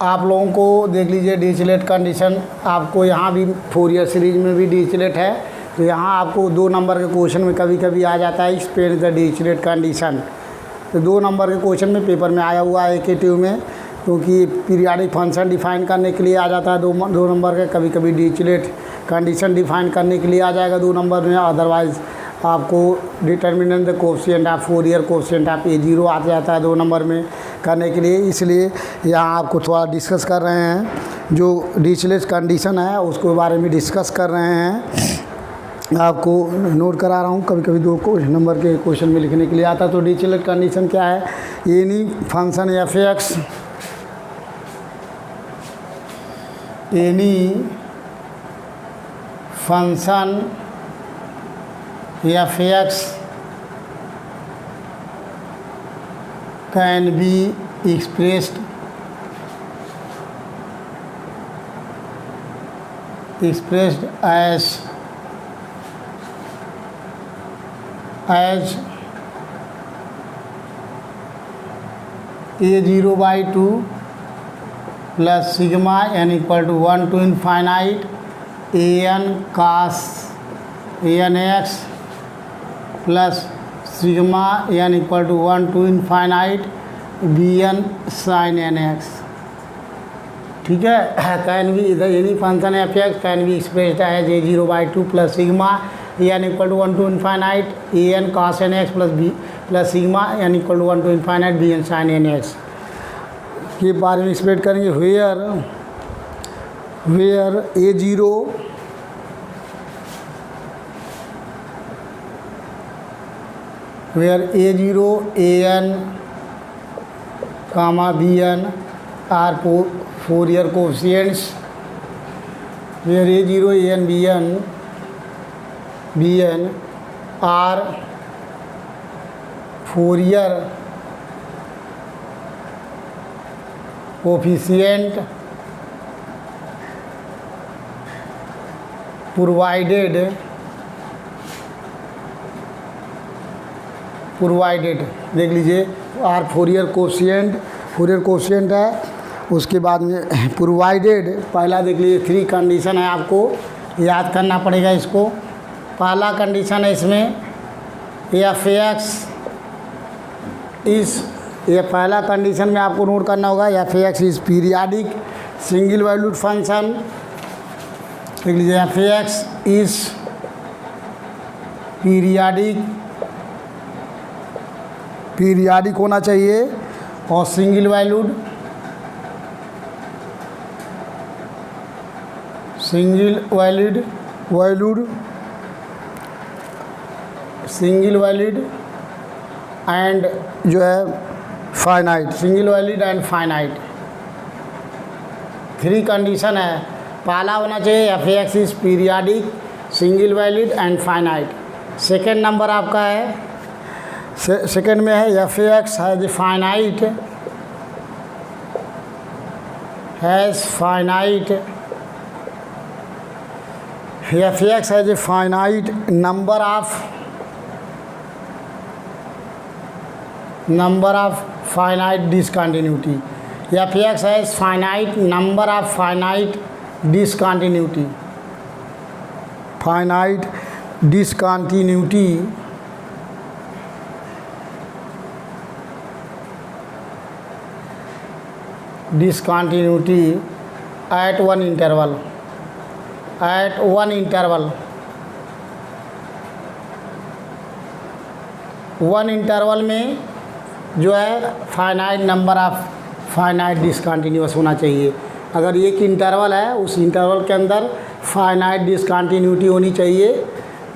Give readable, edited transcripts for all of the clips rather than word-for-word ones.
आप लोगों को देख लीजिए डिरिचलेट कंडीशन, आपको यहाँ भी फोरियर सीरीज में भी डिरिचलेट है, तो यहाँ आपको 2 नंबर के क्वेश्चन में कभी कभी आ जाता है एक्सप्लेन द डिरिचलेट कंडीशन। तो 2 नंबर के क्वेश्चन में पेपर में आया हुआ है AKTU में, क्योंकि पीरियाडिक फंक्शन डिफाइन करने के लिए आ जाता है 2 नंबर के, कभी कभी डिरिचलेट कंडीशन डिफाइन करने के लिए आ जाएगा 2 नंबर में। अदरवाइज़ आपको determinant the coefficient of Fourier coefficient of A0 आ जाता है 2 नंबर में करने के लिए। इसलिए यहाँ आपको थोड़ा डिस्कस कर रहे हैं, जो डिरिचलेट कंडीशन है उसके बारे में डिस्कस कर रहे हैं, आपको नोट करा रहा हूँ। कभी कभी 2 नंबर के क्वेश्चन में लिखने के लिए आता है। तो डिरिचलेट कंडीशन क्या है? Any function f(x), any function f(x) can be expressed as A0/2 plus sigma n equal to 1 to infinite an cos nx plus sigma n equal to 1 to infinite bn sin nx। ठीक है, can be इधर any function f(x) can be expressed as A0/2 plus sigma n equal to 1 to infinite an cos nx plus sigma n equal to 1 to infinite bn sin nx के बारे में explain करेंगे। Where A0 an comma bn are Fourier coefficients, where A0 an bn are Fourier coefficient provided देख लीजिए, are Fourier coefficient है, उसके बाद में प्रोवाइडेड पहला देख लीजिए 3 कंडीशन है, आपको याद करना पड़ेगा इसको। पहला कंडीशन है इसमें f(x) ये पहला कंडीशन में आपको नोट करना होगा f(x) is periodic single valued function. देख लीजिए f(x) इज़ पीरियाडिक होना चाहिए और सिंगल वैल्यूड एंड जो है finite, single valued and finite. 3 condition है, पहला होना चाहिए f(x) is periodic single valued and finite. Second number आपका है, सेकेंड में है f(x) has finite f(x) has a finite number of finite discontinuity. f(x) has finite number of finite discontinuity at one interval में जो है finite number of finite discontinuous होना चाहिए। अगर एक इंटरवल है, उस इंटरवल के अंदर फाइनाइट डिसकंटिन्यूटी होनी चाहिए,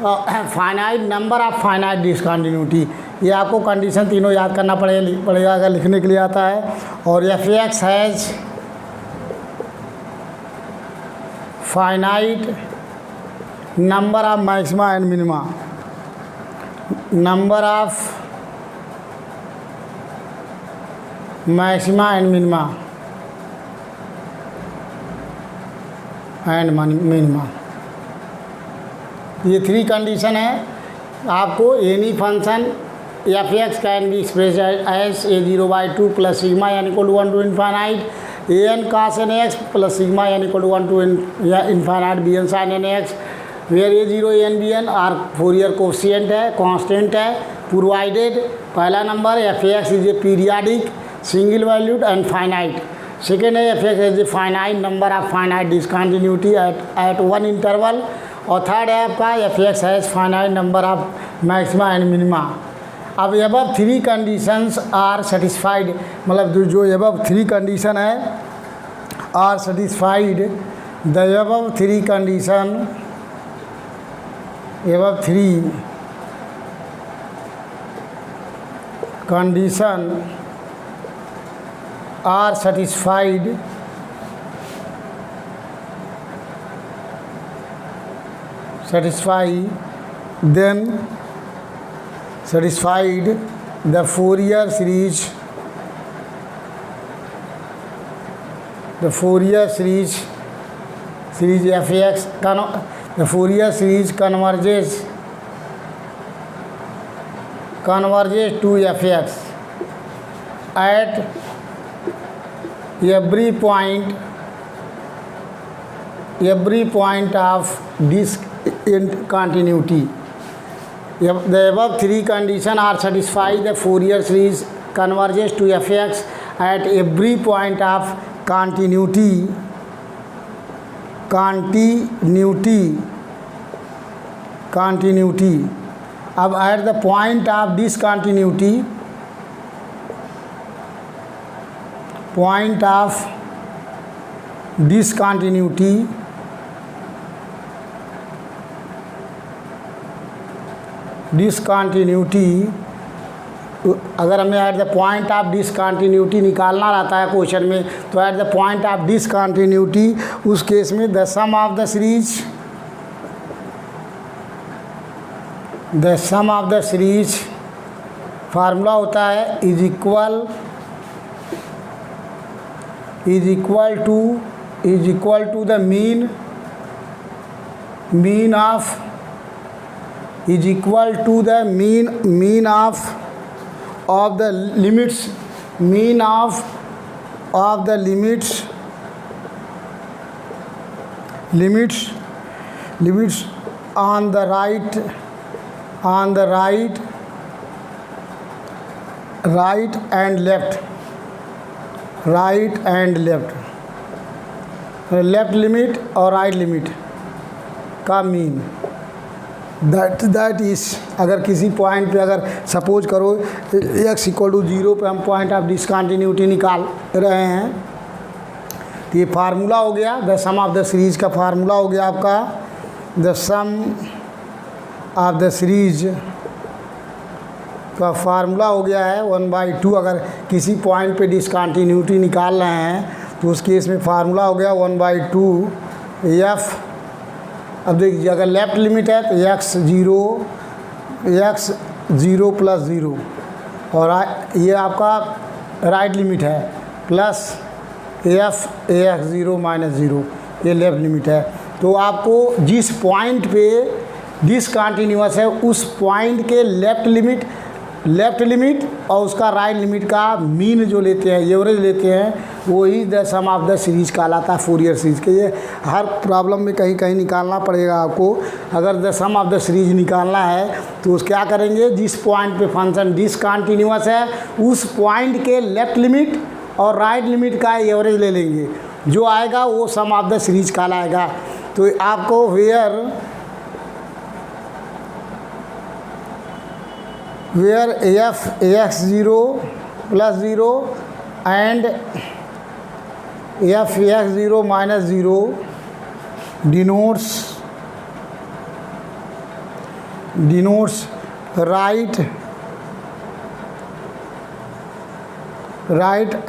finite number of finite discontinuity. ये आपको कंडीशन तीनों याद करना पड़ेगा अगर लिखने के लिए आता है। और f(x) has finite number of maxima and minima, number of maxima and minima ये 3 कंडीशन है। आपको any function f(x) can be express as A0/2 plus sigma n equal to 1 to infinite a n cos n x plus sigma n equal to 1 to infinite b n sine N x, where a zero n b n are Fourier coefficient है, constant है, provided पहला number F x is a periodic single valued and finite, second है f x is a finite number of finite discontinuity at one interval, और third है आपका f x has finite number of maxima and minima. अब above three conditions are satisfied, मतलब जो above three condition है are satisfied, the above three condition above three condition are satisfied, then satisfied the Fourier series f(x), the Fourier series converges to f(x) at every point of discontinuity. The above three conditions are satisfied. The Fourier series converges to f(x) at every point of continuity. अब at the point of discontinuity, अगर हमें at the point of discontinuity निकालना रहता है question में, तो at the point of discontinuity उस case में the sum of the series formula होता है is equal to the mean of the limits on the right and left limit और राइट लिमिट का मीन। दैट इज़, अगर किसी point पे अगर सपोज करो x इक्वल टू 0 पे हम पॉइंट ऑफ डिसकंटिन्यूटी निकाल रहे हैं, तो ये फार्मूला हो गया the sum of the series का फार्मूला हो गया आपका the sum of the series का फार्मूला हो गया है 1/2। अगर किसी पॉइंट पे डिसकंटिन्यूटी निकाल रहे हैं तो उस केस में फार्मूला हो गया 1/2 f। अब देखिए अगर लेफ्ट लिमिट है तो x 0 प्लस 0, और ये आपका राइट लिमिट है प्लस f ax 0 माइनस 0, ये लेफ्ट लिमिट है। तो आपको जिस पॉइंट पे डिसकंटिन्यूअस है उस पॉइंट के लेफ्ट लिमिट और उसका राइट लिमिट का मीन जो लेते हैं, एवरेज लेते हैं, वही the sum of the series कहलाता है फोरियर सीरीज के। ये हर प्रॉब्लम में कहीं कहीं निकालना पड़ेगा आपको। अगर the sum of the series निकालना है तो उस क्या करेंगे, जिस पॉइंट पे फंक्शन डिसकंटिन्यूअस है उस पॉइंट के लेफ्ट लिमिट और राइट लिमिट का एवरेज ले लेंगे, जो आएगा वो सम ऑफ द सीरीज कहलाएगा। तो आपको where f ax 0 plus 0 and f ax 0 minus 0 denotes right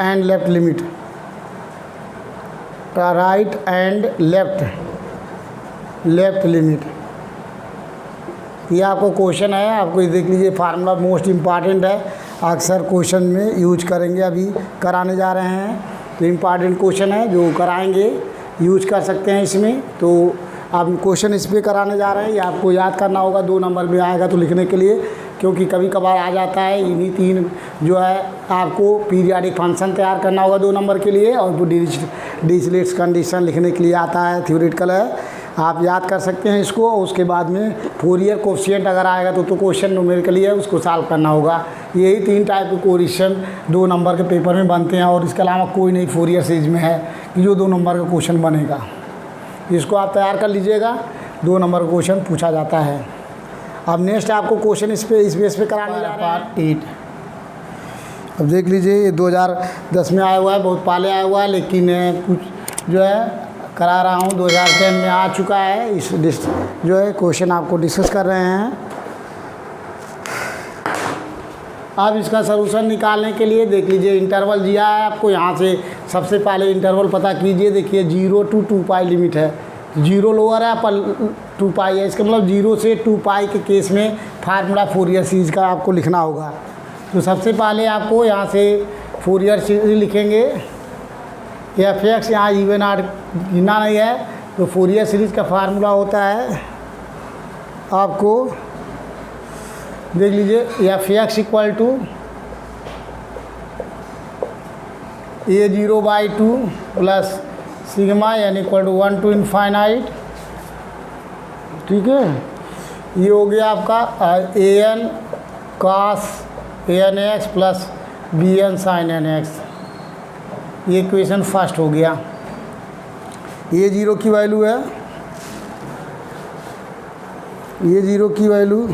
and left limit, right and left limit। ये आपको क्वेश्चन है, आपको ये देख लीजिए फार्मूला मोस्ट इम्पॉर्टेंट है, अक्सर क्वेश्चन में यूज करेंगे, अभी कराने जा रहे हैं। तो इम्पॉर्टेंट क्वेश्चन है जो कराएंगे, यूज कर सकते हैं इसमें। तो आप क्वेश्चन इस पर कराने जा रहे हैं, ये आपको याद करना होगा, 2 नंबर में आएगा तो लिखने के लिए क्योंकि कभी कभार आ जाता है। इन्हीं 3 जो है आपको पीरियाडिक फंक्शन तैयार करना होगा 2 नंबर के लिए, और वो डिरिचलेट कंडीशन लिखने के लिए आता है, थ्योरेटिकल है, आप याद कर सकते हैं इसको। और उसके बाद में फोरियर कोफिशिएंट अगर आएगा तो क्वेश्चन न्यूमेरिकली है, उसको सॉल्व करना होगा। यही 3 टाइप के क्वेश्चन 2 नंबर के पेपर में बनते हैं, और इसके अलावा कोई नहीं फोरियर सीरीज में है कि जो 2 नंबर का क्वेश्चन बनेगा। इसको आप तैयार कर लीजिएगा, 2 नंबर का क्वेश्चन पूछा जाता है। अब नेक्स्ट आपको क्वेश्चन इस बेस पे कराने जा रहे हैं पार्ट 8। अब देख लीजिए, ये 2010 में आया हुआ है, बहुत पहले आया हुआ है, लेकिन कुछ जो है करा रहा हूँ 2010 में आ चुका है। इस जो है क्वेश्चन आपको डिस्कस कर रहे हैं। अब इसका सलूशन निकालने के लिए देख लीजिए, इंटरवल दिया है आपको। यहाँ से सबसे पहले इंटरवल पता कीजिए। देखिए 0 to 2 पाई लिमिट है, 0 लोअर है पर 2 पाई है, इसका मतलब 0 से 2 पाई के केस में फार्मूला फोरियर सीरीज का आपको लिखना होगा। तो सबसे पहले आपको यहाँ से फोरियर सीरीज लिखेंगे। एफ एक्स यहाँ इवन आर गिना नहीं है, तो फोरियर सीरीज का फार्मूला होता है आपको, देख लीजिए, f x equal to A0/2 plus sigma n equal to 1 to infinite. ठीक है, ये हो गया आपका an cos nx plus bn sin nx। ये इक्वेशन फर्स्ट हो गया। A0 की वैल्यू है, A0 की वैल्यू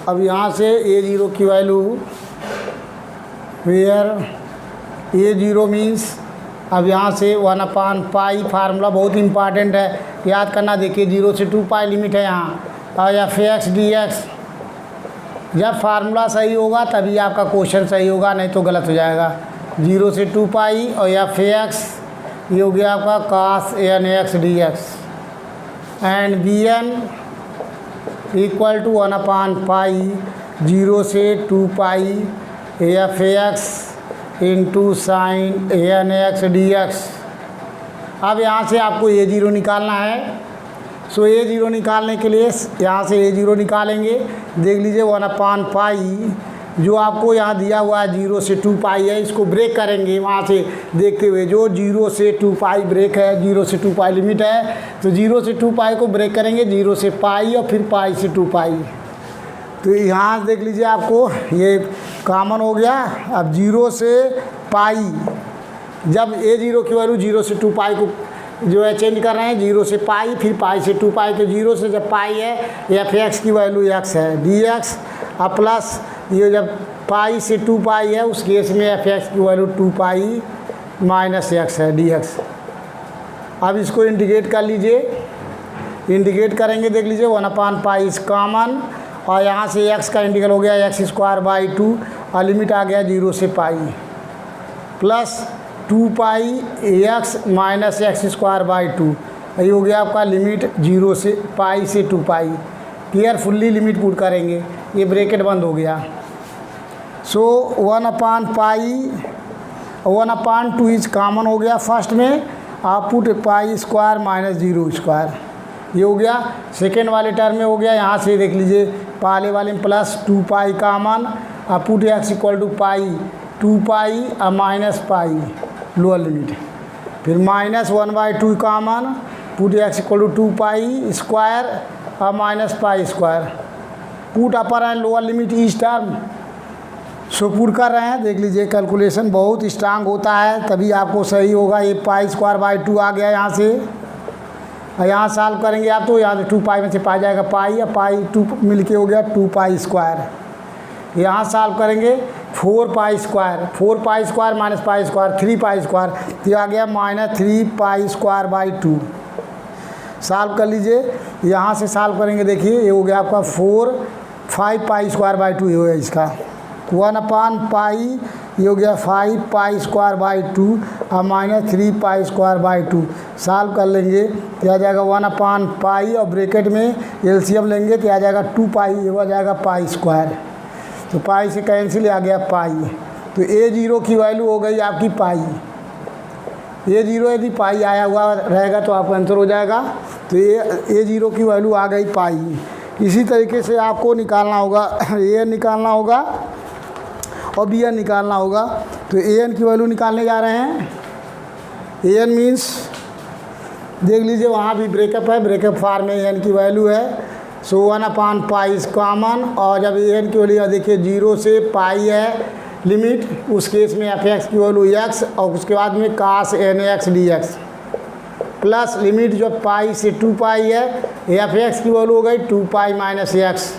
अब यहाँ से A0 की वैल्यू वेयर A0 मीन्स, अब यहाँ से 1/पाई फार्मूला बहुत इंपॉर्टेंट है, याद करना। देखिए 0 से 2 पाई लिमिट है यहाँ, और एफ एक्स डी एक्स, जब फार्मूला सही होगा तभी आपका क्वेश्चन सही होगा, नहीं तो गलत हो जाएगा। 0 से 2 पाई और एफ एक्स, ये हो गया आपका cos nx dx, and b n equal to 1/पाई 0 से 2 pi f x into sine nx dx। अब यहाँ से आपको A0 निकालना है। सो A0 निकालने के लिए यहाँ से A0 निकालेंगे। देख लीजिए 1/पाई जो आपको यहाँ दिया हुआ है 0 से 2 पाई है, इसको ब्रेक करेंगे वहाँ से देखते हुए। जो 0 से 2 पाई ब्रेक है, 0 से 2 पाई लिमिट है, तो 0 से 2 पाई को ब्रेक करेंगे, 0 से पाई और फिर पाई से 2 पाई। तो यहाँ देख लीजिए आपको ये कॉमन हो गया। अब 0 से पाई, जब A0 की वैल्यू 0 से 2 पाई को जो है चेंज कर रहे हैं, 0 से पाई फिर पाई से 2 पाई, तो 0 से जब पाई है एफ एक्स की वैल्यू x है डी एक्स, और प्लस ये जब पाई से 2 पाई है उस केस में एफ एक्स की वैल्यू 2 पाई माइनस एक्स है डी एक्स। अब इसको इंटीग्रेट कर लीजिए, इंटीग्रेट करेंगे, देख लीजिए 1/पाई इस कॉमन, और यहाँ से x का इंटीग्रल हो गया x²/2, और लिमिट आ गया 0 से पाई, प्लस 2 पाई एक्स माइनस x²/2, ये हो गया आपका लिमिट 0 से पाई से 2 पाई। केयरफुल्ली लिमिट पुट करेंगे, ये ब्रैकेट बंद हो गया। सो 1/पाई 1/2 इज कॉमन हो गया फर्स्ट में, आप put pi square minus 0 square, ये हो गया। सेकेंड वाले टर्म में हो गया, यहाँ से देख लीजिए पहले वाले में प्लस 2 पाई कॉमन, आप put x equal to pi 2 pi और माइनस पाई लोअर लिमिट, फिर minus 1/2 common, put x equal to 2 pi square और minus pi square, put upper and lower limit each term. So put कर रहे हैं, देख लीजिए calculation बहुत strong होता है तभी आपको सही होगा। ये पाई²/2 आ गया यहाँ से, और यहाँ सॉल्व करेंगे आप तो यहाँ से 2 पाई में से पाई जाएगा पाई, और पाई 2 मिलके हो गया 2 पाई स्क्वायर। यहाँ सॉल्व करेंगे 4 pi square, 4 pi square minus pi square 3 pi square, तो आ गया माइनस 3 पाई²/2। सॉल्व कर लीजिए, यहाँ से सॉल्व करेंगे, देखिए ये हो गया आपका 5 पाई²/2, ये हो गया इसका 1/पाई, ये हो गया 5 पाई²/2 और माइनस 3 पाई²/2। सॉल्व कर लेंगे तो आ जाएगा 1/पाई, और ब्रैकेट में एलसीएम लेंगे तो आ जाएगा 2 पाई, ये हो जाएगा पाई स्क्वायर, तो पाई से कैंसिल आ गया पाई। तो A0 की वैल्यू हो गई आपकी पाई। A0 यदि पाई आया हुआ रहेगा तो आपका आंसर हो जाएगा तो ये जीरो की वैल्यू आ गई पाई। इसी तरीके से आपको निकालना होगा, ए एन निकालना होगा और बी एन निकालना होगा। तो ए एन की वैल्यू निकालने जा रहे हैं। ए एन मीन्स देख लीजिए वहाँ भी ब्रेकअप है, ब्रेकअप फॉर्म में ए एन की वैल्यू है। सो 1/पाई इज कॉमन, और जब ए एन की वैल्यू देखिए 0 से पाई है लिमिट, उस केस में एफ एक्स की वैल्यू एक्स और उसके बाद में cos n x d x plus limit जो पाई से 2 पाई है, एफ एक्स की वैल्यू हो गई 2 pi minus x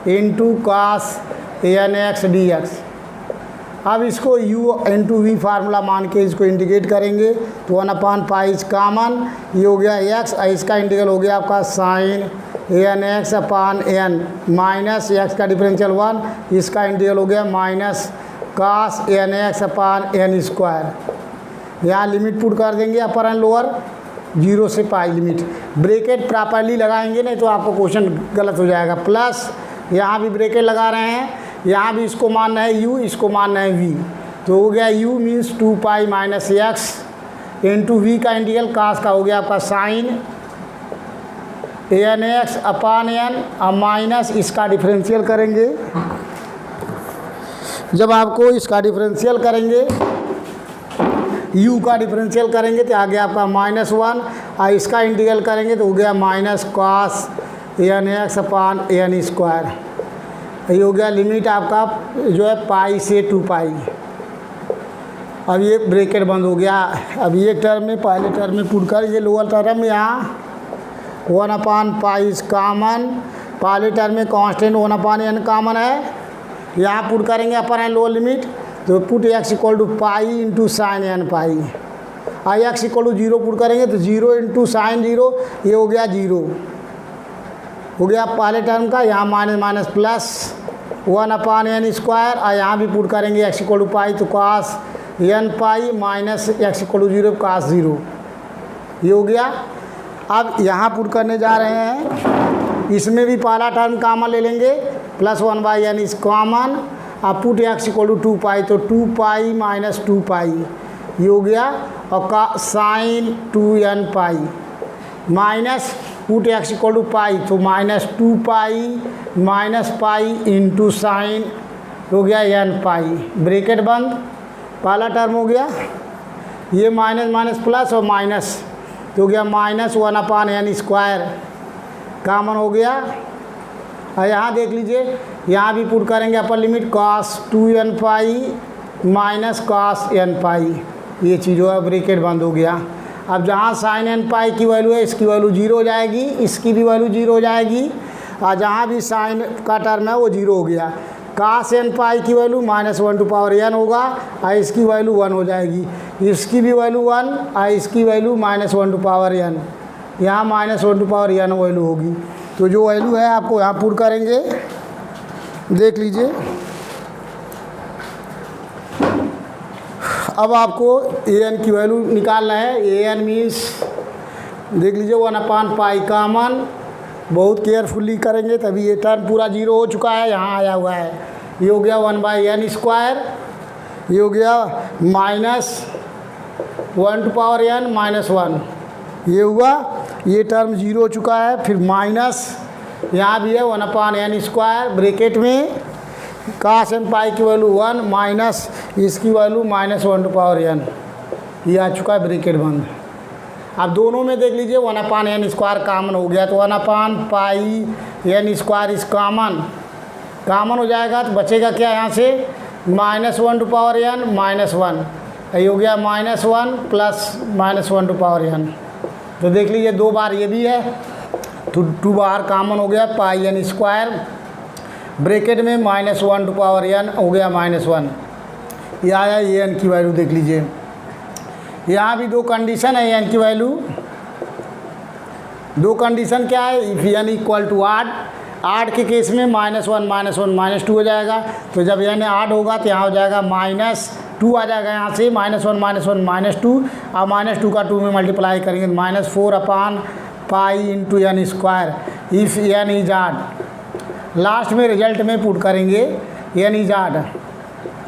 into cos n x d x. अब इसको u इंटू वी फार्मूला मान के इसको इंटीग्रेट करेंगे तो 1/पाई इज कॉमन, ये हो गया x और इसका इंटीग्रल हो गया आपका sine N x upon n minus x का डिफरेंशियल 1, इसका इंटीग्रल हो गया minus cos n x upon n square. यहाँ लिमिट पुट कर देंगे अपर एंड लोअर 0 से पाई लिमिट, ब्रेकेट प्रॉपरली लगाएंगे नहीं तो आपको क्वेश्चन गलत हो जाएगा। प्लस यहाँ भी ब्रेकेट लगा रहे हैं, यहाँ भी इसको मानना है u, इसको मानना है v, तो हो गया u means 2 pi minus x into v का इंटीग्रल कास का हो गया आपका sine N x upon n और माइनस इसका डिफरेंशियल करेंगे। जब आपको इसका डिफरेंशियल करेंगे u का डिफरेंशियल करेंगे तो आ गया आपका -1 और इसका इंटीग्रल करेंगे तो हो गया minus cos N x upon n square. ये हो गया लिमिट आपका जो है पाई से 2 पाई। अब ये ब्रेकेट बंद हो गया। अब ये टर्म में पहले टर्म में पुट कर ये लोअर टर्म में यहाँ 1/पाई इज कॉमन, पहले टर्म में कांस्टेंट 1/n कॉमन है, यहाँ पुट करेंगे अपर एंड लोअर लिमिट तो put x equal to pi into sine n pi और x इक्वल टू 0 पुट करेंगे तो 0 इंटू साइन 0, ये हो गया 0 हो गया पहले टर्म का। यहाँ minus minus plus 1/n square और यहाँ भी पुट करेंगे x इक्वल टू पाई तो cos n pi minus x equal to 0 cos 0, ये हो गया। अब यहाँ पुट करने जा रहे हैं, इसमें भी पहला टर्म कॉमन ले लेंगे प्लस 1/n इज कॉमन, अब पुट x इक्वल टू 2 पाई तो 2 पाई माइनस 2 पाई, ये हो गया। और का sine 2n pi minus put x equal to pi तो minus 2 pi minus pi into sine हो गया n पाई, ब्रेकेट बंद, पहला टर्म हो गया। ये माइनस माइनस प्लस और माइनस तो हो गया -1/n स्क्वायर कॉमन हो गया। और यहाँ देख लीजिए यहाँ भी पुट करेंगे upper limit cos 2n pi minus cos n pi, ये चीज़ जो है ब्रेकेट बंद हो गया। अब जहाँ साइन n पाई की वैल्यू है इसकी वैल्यू 0 हो जाएगी, इसकी भी वैल्यू 0 हो जाएगी, और जहाँ भी साइन का टर्म है वो 0 हो गया। cos n पाई की वैल्यू -1/n होगा और इसकी वैल्यू 1 हो जाएगी, इसकी भी वैल्यू 1 और इसकी वैल्यू -1/n, यहाँ -1/n वैल्यू होगी। तो जो वैल्यू है आपको यहाँ पुट करेंगे, देख लीजिए। अब आपको ए एन की वैल्यू निकालना है। ए एन मीन्स देख लीजिए 1/पाई कॉमन, बहुत केयरफुली करेंगे तभी ये टर्म पूरा 0 हो चुका है, यहाँ आया हुआ है, ये हो गया 1/n स्क्वायर, ये हो गया -1/n माइनस 1, ये हुआ, ये टर्म 0 हो चुका है। फिर माइनस यहाँ भी है 1/n स्क्वायर ब्रेकेट में, cos n पाई की वैल्यू 1 माइनस इसकी वैल्यू -1/n, ये आ चुका है ब्रेकेट बंद। अब दोनों में देख लीजिए 1/n स्क्वायर कॉमन हो गया तो 1/पाई n स्क्वायर इस कॉमन हो जाएगा तो बचेगा क्या यहाँ से -1/n माइनस 1, ये हो गया -1 प्लस -1/n। तो देख लीजिए 2 बार ये भी है तो 2 बार कॉमन हो गया पाई n स्क्वायर ब्रेकेट में -1/n हो गया -1, ये आया ए एन की वैल्यू। देख लीजिए यहाँ भी 2 कंडीशन है एन की वैल्यू, 2 कंडीशन क्या है, इफ़ n इक्वल टू 8 के केस में -1 -2 हो जाएगा, तो जब n 8 होगा तो यहाँ हो जाएगा -2 आ जाएगा, यहाँ से -1 -2 और -2 का 2 में मल्टीप्लाई करेंगे -4/पाई into n square if n is odd. Last में रिजल्ट में पुट करेंगे n इज ऑड,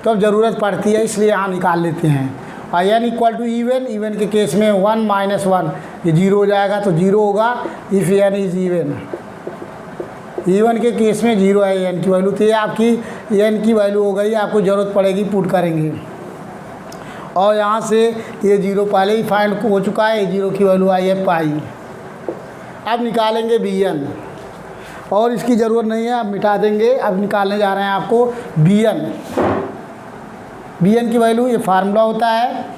तो अब ज़रूरत पड़ती है इसलिए यहाँ निकाल लेते हैं। और n equal to even, even के केस में 1 माइनस 1 ये 0 हो जाएगा, तो 0 होगा if n is even. Even के केस में 0 है एन की वैल्यू, तो ये आपकी एन की वैल्यू हो गई, आपको ज़रूरत पड़ेगी पुट करेंगे। और यहाँ से ये 0 पहले ही फाइंड हो चुका है, 0 की वैल्यू आई है पाई। अब निकालेंगे बी एन, और इसकी ज़रूरत नहीं है, अब मिटा देंगे। अब निकालने जा रहे हैं आपको बी एन। बी एन की वैल्यू ये फार्मूला होता है,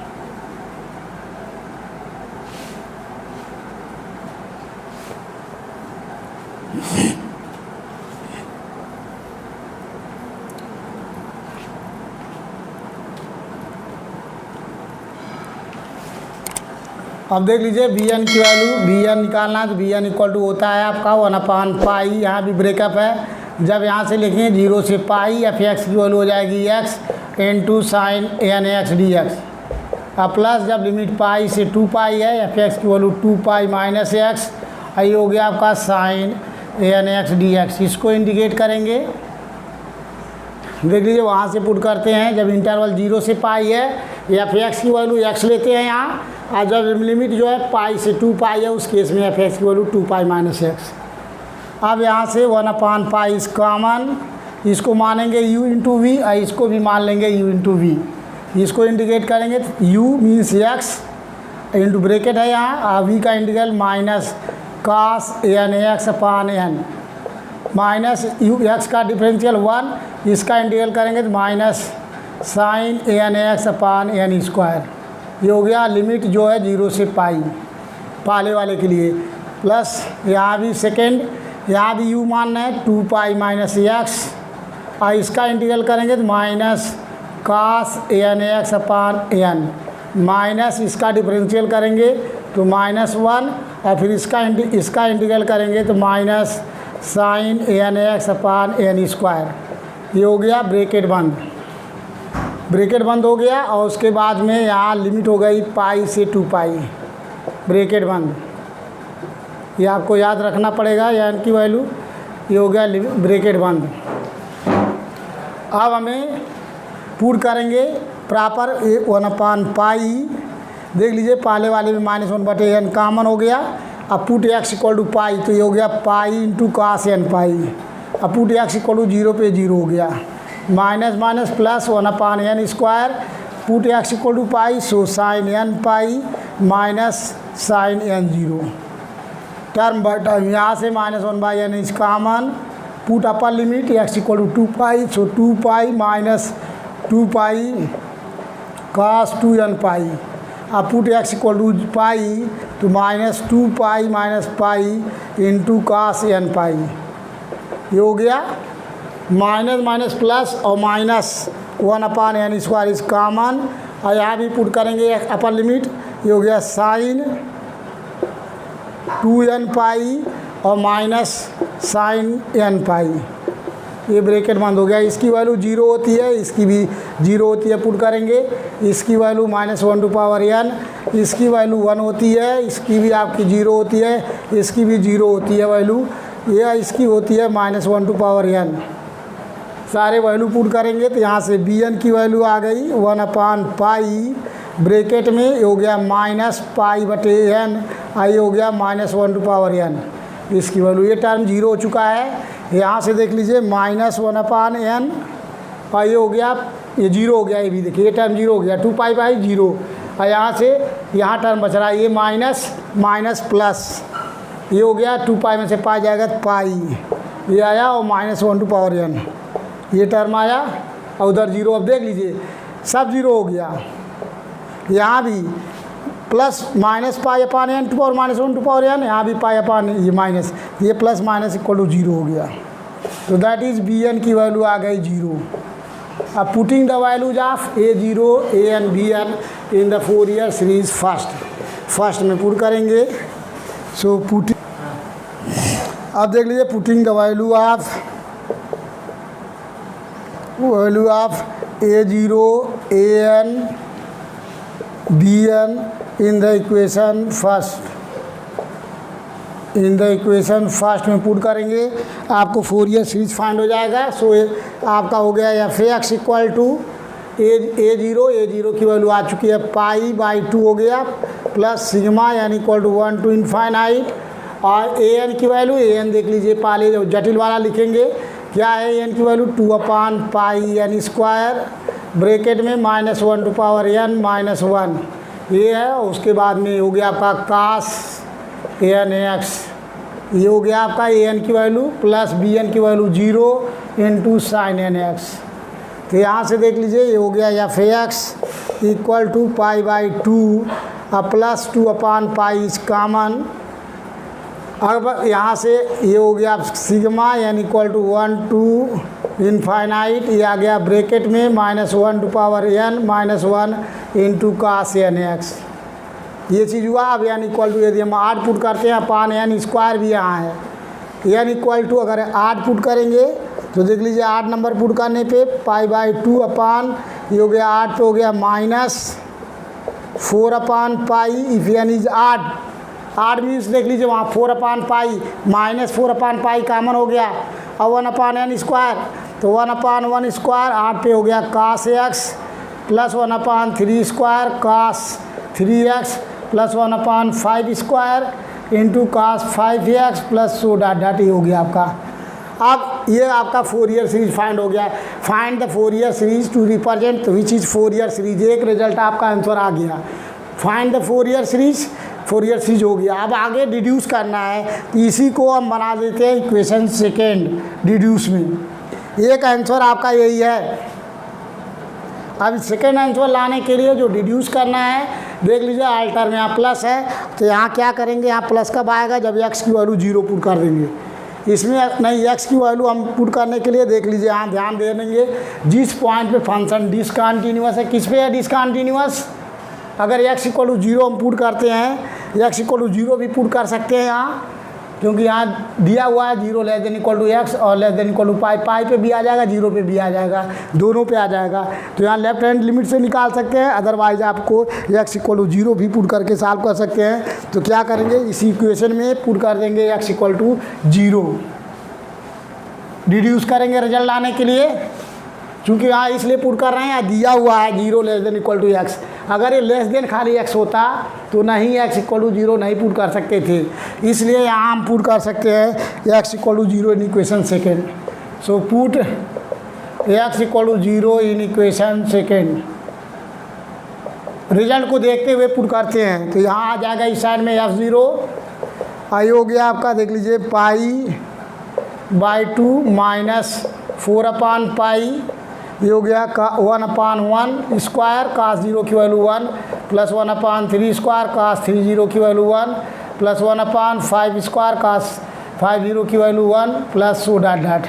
अब देख लीजिए बी एन की वैल्यू, बी एन निकालना है तो बी एन इक्वल टू होता है आपका 1/पाई। यहाँ भी ब्रेकअप है, जब यहाँ से लिखेंगे 0 से पाई, एफ एक्स की वैल्यू हो जाएगी x into sine N x d x. अब प्लस जब लिमिट पाई से 2 पाई है, एफ एक्स की वैल्यू 2 पाई माइनस एक्स, ये हो गया आपका sine N x d x. इसको इंडिकेट करेंगे, देख लीजिए वहाँ से पुट करते हैं। जब इंटरवल 0 से पाई है, एफ एक्स की वैल्यू एक्स लेते हैं यहाँ, और जब लिमिट जो है पाई से 2 पाई है, उस केस में एफ एक्स की वैल्यू 2 पाई माइनस एक्स। अब यहाँ से 1/पाई इस कॉमन, इसको मानेंगे u इंटू वी, और इसको भी मान लेंगे u इंटू वी। इसको इंडिकेट करेंगे तो u means x into bracket है यहाँ, और v का integral minus cos n x upon n, minus x का डिफरेंशियल 1, इसका इंटीग्रल करेंगे तो minus sine N x upon n square. ये हो गया लिमिट जो है 0 से पाई पहले वाले के लिए, प्लस यहाँ भी सेकेंड, यहाँ भी u मानना है 2 पाई माइनस एक्स, और इसका इंटीग्रल करेंगे तो minus cos n x upon n, minus इसका डिफरेंशियल करेंगे तो -1, और फिर इसका इंटीग्रल करेंगे तो minus sine N x upon n square. ये हो गया ब्रेकेट बंद, ब्रेकेट बंद हो गया। और उसके बाद में यहाँ लिमिट हो गई पाई से 2 पाई, ब्रेकेट बंद। ये आपको याद रखना पड़ेगा एन की वैल्यू, ये हो गया ब्रेकेट बंद। अब हमें पुट करेंगे प्रॉपर 1/पाई। देख लीजिए पहले वाले में -1/n कॉमन हो गया। अब put x equal to pi, तो ये हो गया पाई इंटू cos n पाई। अब पुट x इक्वल टू 0 पे 0 हो गया, minus minus plus 1/n square, put x equal to pi, so sine n pi minus sine n 0, term by term. यहाँ से -1/n is common, put upper limit x equal to 2 pi, so 2 pi minus 2 pi cos 2n pi. अब put x equal to pi, तो -2 pi minus pi into cos n pi. ये हो गया minus minus plus, और minus 1/n square is common, और यहाँ भी put करेंगे अपर लिमिट। ये हो गया साइन 2n पाई और माइनस साइन n पाई। ये ब्रेकेट बंद हो गया। इसकी वैल्यू 0 होती है, इसकी भी 0 होती है, पुट करेंगे। इसकी वैल्यू -1/n, इसकी वैल्यू 1 होती है, इसकी भी आपकी 0 होती है, इसकी भी 0 होती है वैल्यू, ये इसकी होती है -1/n। सारे वैल्यू पुट करेंगे तो यहाँ से बी एन की वैल्यू आ गई 1/पाई, ब्रेकेट में ये हो गया -पाई/n, आई हो गया -1/n। इसकी वैल्यू, ये टर्म 0 हो चुका है। यहाँ से देख लीजिए -1/n, और ये हो गया, ये 0 हो गया। ये भी देखिए ये टर्म 0 हो गया, 2 पाई बाई 0, और यहाँ से यहाँ टर्म बच रहा है, ये माइनस माइनस प्लस, ये हो गया 2 पाई में से पाई जाएगा तो पाई, ये आया, और -1/n ये टर्म आया, और उधर 0। अब देख लीजिए सब 0 हो गया। यहाँ भी plus minus pi to power -1/n, यहाँ भी पाई/, ये माइनस, ये प्लस माइनस इक्वल टू 0 हो गया। तो दैट इज़ बी एन की वैल्यू आ गई 0। अब putting the values of a0, an, bn in the Fourier series first में पुट करेंगे। सो पुट, अब देख लीजिए putting the value of a0, an, bn in the equation first में put करेंगे, आपको फोरियर सीरीज फाइंड हो जाएगा। सो आपका हो गया F x equal to a zero की वैल्यू आ चुकी है π/2 हो गया, प्लस सिग्मा यानी इक्वल टू 1 to इनफाइनाइट। और ए एन की वैल्यू, ए एन देख लीजिए, पहले जो जटिल वाला लिखेंगे क्या है, ए एन की वैल्यू 2/π स्क्वायर ब्रैकेट में -1 to पावर n -1 ये है। उसके बाद में हो गया आपका कास ए एन एक्स, ये हो गया आपका ए एन की वैल्यू, प्लस बी एन की value 0 into sine N X. तो यहाँ से देख लीजिए ये हो गया F x equal to π/2 plus 2/π is common. अब यहाँ से ये हो गया सिग्मा यानी इक्वल टू 1 to इनफाइनाइट, ये आ गया ब्रैकेट में -1 to power n -1 into cos n x. ये चीज़ हुआ। अब यानी इक्वल टू यदि हम 8 पुट करते हैं अपान एन स्क्वायर भी यहाँ है, यानी इक्वल टू अगर 8 पुट करेंगे तो देख लीजिए 8 नंबर पुट करने पे π/2 अपान ये हो गया 8 पे हो गया -4/π इफ यानी 8 मीन्स देख लीजिए वहाँ 4/π -4/π कॉमन हो गया और 1/n स्क्वायर, तो 1/1 स्क्वायर 8 पे हो गया cos x plus 1/3 square cos 3x plus 1/5 square into cos 5x plus so dot ये हो गया आपका। अब ये आपका फोरियर सीरीज फाइंड हो गया। Find the Fourier series to represent which is Fourier series, एक रिजल्ट आपका आंसर आ गया। Find the Fourier series, Fourier series हो गया। अब आगे डिड्यूस करना है, तो इसी को हम बना देते हैं इक्वेशन सेकेंड डिड्यूस में। एक आंसर आपका यही है। अब सेकेंड आंसर लाने के लिए जो डिड्यूस करना है, देख लीजिए अल्टर में यहाँ प्लस है, तो यहाँ क्या करेंगे, यहाँ प्लस कब आएगा, जब x की वैल्यू 0 पुट कर देंगे। इसमें नहीं, x की वैल्यू हम पुट करने के लिए देख लीजिए यहाँ ध्यान दे देंगे, जिस पॉइंट पे फंक्शन डिसकंटिन्यूअस है, किस पे है डिसकंटिन्यूअस, अगर x इक्वल टू 0 हम पुट करते हैं, x इक्वल टू 0 भी पुट कर सकते हैं यहाँ, क्योंकि यहाँ दिया हुआ है 0 less than equal to x और less than equal to pi पे भी आ जाएगा, 0 पे भी आ जाएगा, दोनों पे आ जाएगा। तो यहाँ लेफ्ट हैंड लिमिट से निकाल सकते हैं, अदरवाइज आपको x इक्वल टू 0 भी पुट करके सॉल्व कर सकते हैं। तो क्या करेंगे, इसी इक्वेशन में पुट कर देंगे x इक्वल टू 0, डिड्यूस करेंगे रिजल्ट लाने के लिए, क्योंकि यहाँ इसलिए पुट कर रहे हैं, दिया हुआ है 0 less than equal to x। अगर ये लेस देन खाली x होता तो नहीं x इक्वल टू 0 नहीं पुट कर सकते थे, इसलिए यहाँ हम पुट कर सकते हैं x equal to 0 in equation second. So put x equal to 0 in equation second. Result को देखते हुए पुट करते हैं, तो यहाँ आ जाएगा इस साइड में f0 आई हो गया आपका, देख लीजिए π/2 -4/π ये हो गया 1/1 स्क्वायर कास 0 की वैल्यू 1 प्लस 1/3 स्क्वायर कास 3 0 की वैल्यू 1 प्लस 1/5 स्क्वायर कास 5 0 की वैल्यू 1 प्लस सो डॉट।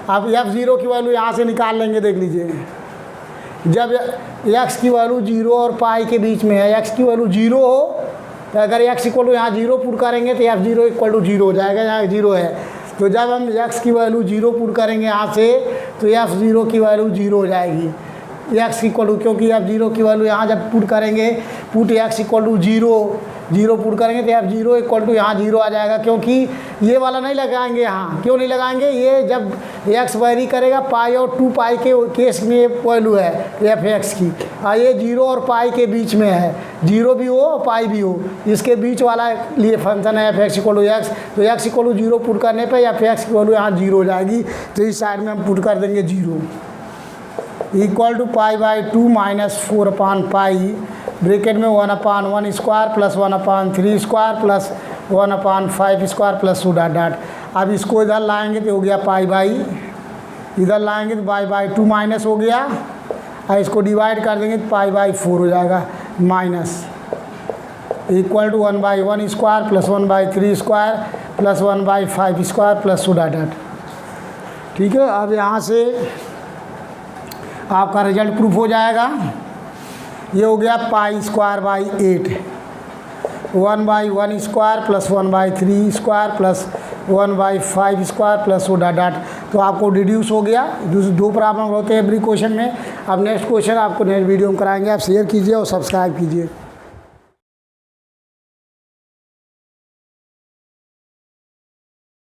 अब f0 की वैल्यू यहाँ से निकाल लेंगे, देख लीजिए जब x की वैल्यू 0 और पाई के बीच में है, x की वैल्यू 0 हो तो अगर x इक्वल टू यहाँ 0 पुट करेंगे तो f0 इक्वल टू 0 हो जाएगा, यहाँ 0 है। तो जब हम x की वैल्यू 0 पुट करेंगे यहाँ से, तो f0 की वैल्यू 0 हो जाएगी, x इक्वल टू, क्योंकि f0 की वैल्यू यहाँ जब पुट करेंगे, put x equal to 0 put करेंगे तो f0 इक्वल टू यहाँ 0 आ जाएगा, क्योंकि ये वाला नहीं लगाएंगे यहाँ। क्यों नहीं लगाएंगे, ये जब x वेरी करेगा पाई और 2 पाई के केस में वैल्यू है f(x) की, और ये 0 और पाई के बीच में है, 0 भी हो और पाई भी हो, इसके बीच वाला लिए फंक्शन है f(x) इक्वल टू x। तो x इक्वल टू 0 पुट करने पर f(x) की वैल्यू यहाँ 0 हो जाएगी, तो इस साइड में हम पुट कर देंगे 0 इक्वल टू π/2 -4/π ब्रैकेट में 1/1 square plus 1/3 square plus 1/5 square plus so dot. अब इसको इधर लाएंगे तो हो गया इधर लाएंगे तो π/2 माइनस हो गया, और इसको डिवाइड कर देंगे तो π/4 हो जाएगा minus equal to 1/1 square plus 1/3 square plus 1/5 square plus so dot. ठीक है, अब यहाँ से आपका रिजल्ट प्रूफ हो जाएगा। ये हो गया π²/8 1/1 square plus 1/3 square plus 1/5 square plus so dot. तो आपको डिड्यूस हो गया। 2 प्रॉब्लम होते हैं एवरी क्वेश्चन में। अब नेक्स्ट क्वेश्चन आपको नेक्स्ट वीडियो में कराएंगे। आप शेयर कीजिए और सब्सक्राइब कीजिए।